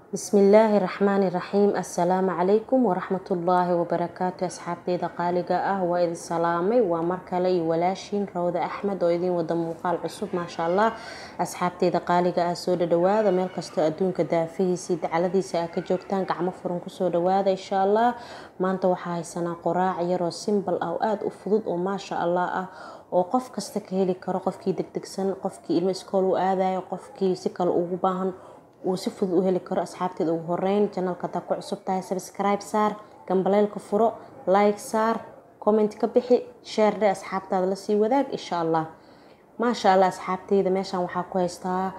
بسم الله الرحمن الرحيم. السلام عليكم ورحمة الله وبركاته. أصحابتي دقالقة وإذ سلامي ومركلي ولاشين روضة أحمد وإذين ودم مقال عصب ما شاء الله. أصحابتي دقالقة سودة دواذا ميل كستو أدونك دافيه سيد على ذي ساكا جوكتان قعمو فرنكو سودة دواذا إن شاء الله. ما انتو حاي سنة قراع يرو سيمبل أوقات وفضود وما شاء الله وقف كستك هيلي كرو قفكي دكدكسن قفكي إلما إسكولو آذاي وقفكي سيكال أوغباهن وسفد وهلي كرو أصحابتي ugu horeyn channelka ta ku cusub tahay subscribe saar gambaleelka furo like saar comment ka bixi share dhe asxaabtaada la sii wadaag insha Allah. ma sha Allah asxaabteyda meeshan waxa ku haystaa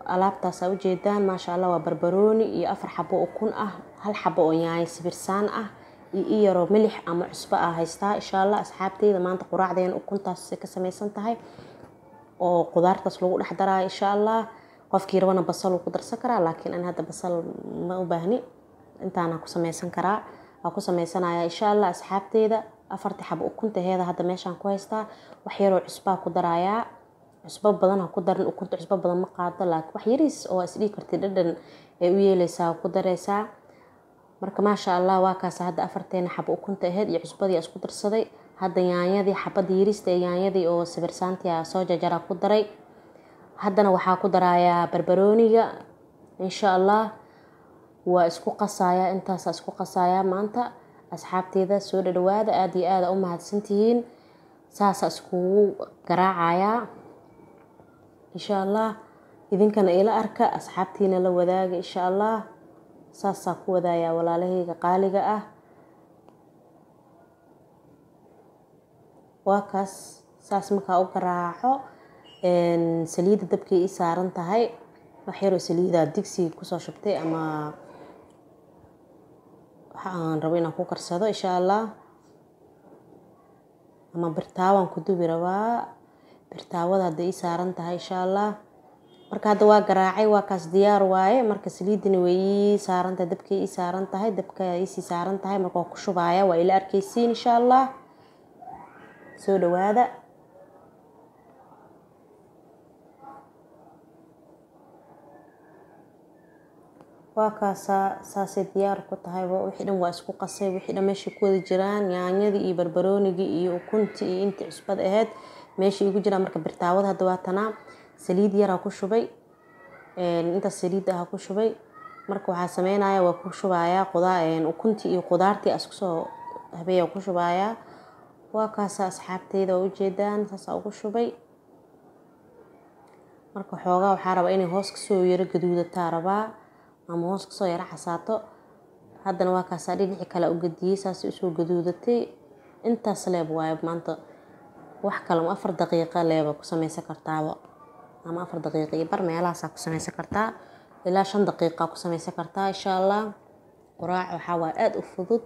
alaabtaas u jeedaan ma sha Allah waa barbarooni iyo 4 xabo oo kun ah, hal xabo oo yaay sibirsaan ah iyo yaro milix ama cusbo ah haystaa insha Allah. asxaabteyda maanta quraacdeen ukuntaas ka samaysan tahay oo qudaartaas lagu dhex daraa insha Allah. qofkii rabana basal uu ku darsan karaa laakiin aan hadda basal ma u baahni intaana ku samaysan karaa waa ku samaysanaya insha Allah. asxaabteyda 4 xabo ukuntaheeda hadda meeshan ku haystaa wax yar oo cusbo ku darayaa. cusbo badan ha ku darin, ukunta cusbo badan ma qaado laakiin wax yariis oo isdhii kartid dhadhan ay u yeelaysaa ku dareysaa. marka ma sha Allah waa kaas hadda 4 xabo ukuntaheed iyo cusbadii isku darsaday. hadda yaanyadii xabadii yariista yaanyadii oo sibirsaantii soo jajara ku daray. haddana waxaa ku darayaa barbarooniga insha Allah. waa isku qasayaa intaas isku qasayaa maanta. asxaabteyda soo dhawaada aad iyo aad u mahadsantihiin. saas isku garaacaya insha Allah. idinkana ila arka asxaabtiina la wadaaga insha Allah. saas ku wadaaya walaalahayga qaaliga ah. waa kaas saas marka u garaaco saliida dabkii i saaran tahay wax yar oo saliida digsi ku soo shubtay ama waxaan rabaa inaan ku karsado insha Allah. ama birtaawan ku dubi rabaa birtaawada hadda i saaran tahay insha Allah. marka hadda waa garaacay waa kaas diyaar waaye. marka saliidina way i saaran tahay dabkii i saaran tahay dabka i saaran tahay marka ku shubaya waa ila arkaysiin insha Allah. soo dhawaada. waa kaasa saasay diyaar ku tahay wixii dhan waa isku qasay wixii dhan meeshii ku wada jiraan yaanyadii iyo barbaroonigii iyo ukuntii iyo intii cusbad ahayd meeshii igu jiraan. marka birtaawada hadda waa tanaa saliid yar ku shubay inta saliid ah ku shubay. marka waxa sameynaya waa ku shubayaa ukuntii iyo qudaartii isku soo habeeyo ku shubayaa. waa kaasa asxaabteyda u jeedaan saas ugu shubay. marka xoogaa waxa rabaa inay hoos ka soo yara gaduudataa rabaa ama hoos ka soo yara xasaato. haddana waa kaas dhinaci kale u gadiyay saas u soo gaduudatay. intaas leeb waaye maanta wax kale 4 daqiiqo leeb ku samaysan kartaa ama 4 daqiiqo iyo bar meelahaas ku samaysan kartaa ilaa 5 daqiiqo ku samaysan kartaa insha Allah. quraac waxa waa aad u fudud.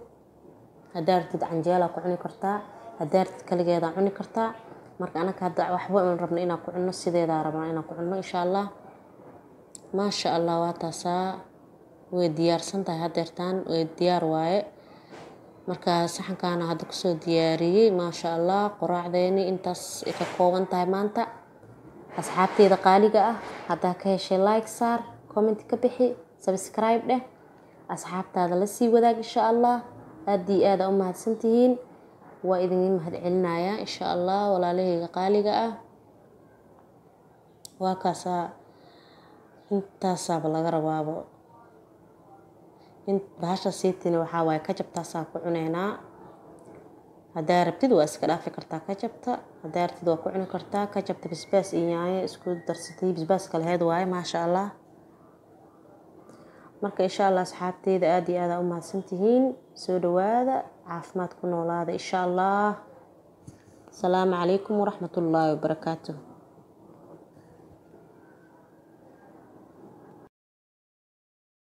hadaartid canjeela ku cuni kartaa hadaartid kaligeeda cuni kartaa. marka anaka hadda waxba aan rabno inaan ku cunno sideeda rabno inaan ku cunno insha Allah. ma sha Allah waa taasa way diyaarsan tahay hadeertaan way diyaar waaye. marka saxankaana hadda ku soo diyaariyay ma sha Allah. quraacdeeni intaas ka kooban tahay maanta. asxaabteyda qaaliga ah hadda ka heshay like saar comment ka bixi subscribe dheh asxaabtaada la sii wadaag insha Allah. aad iyo aad u mahadsantihiin. waa idin mahad celinaya insha Allah walaalahayga qaaliga ah. waa kaasa intaas laga rabaabo in bahasha siitina waxa way ka jabtaas ku cuneynaa. hadaa rabtid waa iska dhaafi kartaa ka jabta hadaa rabtid waa ku cuni kartaa ka jabta basbaas iyo yaanyo isku darsatay basbaas kala heed waaye ma sha Allah. marka insha Allah asxaabteyda aad iyo aad u mahadsantihiin. soo dhawaada caafimaad ku noolaada insha Allah. السلام عليكم ورحمة الله وبركاته.